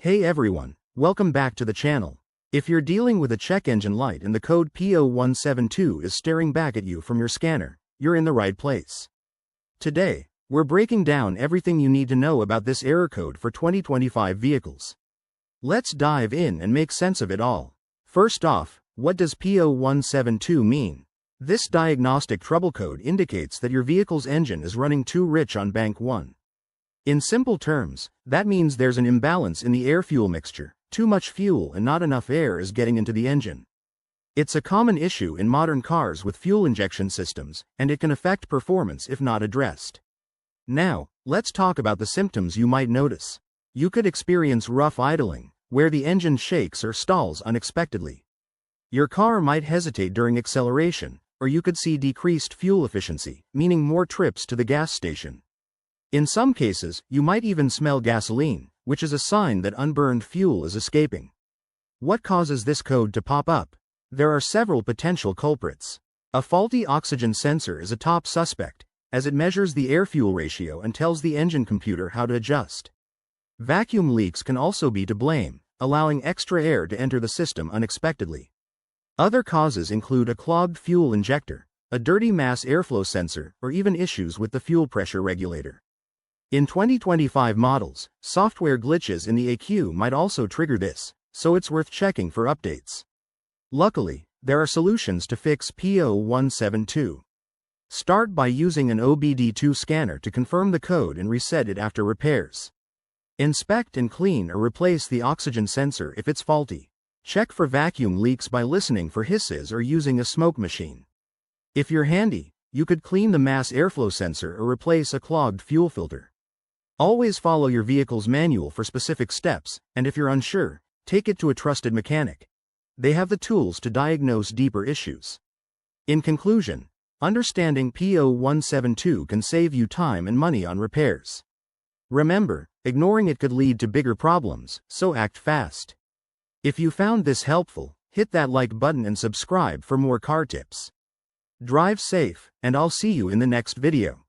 Hey everyone, welcome back to the channel. If you're dealing with a check engine light and the code P0172 is staring back at you from your scanner, you're in the right place. Today, we're breaking down everything you need to know about this error code for 2025 vehicles. Let's dive in and make sense of it all. First off, what does P0172 mean? This diagnostic trouble code indicates that your vehicle's engine is running too rich on bank 1. In simple terms, that means there's an imbalance in the air-fuel mixture. Too much fuel and not enough air is getting into the engine. It's a common issue in modern cars with fuel injection systems, and it can affect performance if not addressed. Now, let's talk about the symptoms you might notice. You could experience rough idling, where the engine shakes or stalls unexpectedly. Your car might hesitate during acceleration, or you could see decreased fuel efficiency, meaning more trips to the gas station. In some cases, you might even smell gasoline, which is a sign that unburned fuel is escaping. What causes this code to pop up? There are several potential culprits. A faulty oxygen sensor is a top suspect, as it measures the air-fuel ratio and tells the engine computer how to adjust. Vacuum leaks can also be to blame, allowing extra air to enter the system unexpectedly. Other causes include a clogged fuel injector, a dirty mass airflow sensor, or even issues with the fuel pressure regulator. In 2025 models, software glitches in the ECU might also trigger this, so it's worth checking for updates. Luckily, there are solutions to fix P0172. Start by using an OBD2 scanner to confirm the code and reset it after repairs. Inspect and clean or replace the oxygen sensor if it's faulty. Check for vacuum leaks by listening for hisses or using a smoke machine. If you're handy, you could clean the mass airflow sensor or replace a clogged fuel filter. Always follow your vehicle's manual for specific steps, and if you're unsure, take it to a trusted mechanic. They have the tools to diagnose deeper issues. In conclusion, understanding P0172 can save you time and money on repairs. Remember, ignoring it could lead to bigger problems, so act fast. If you found this helpful, hit that like button and subscribe for more car tips. Drive safe, and I'll see you in the next video.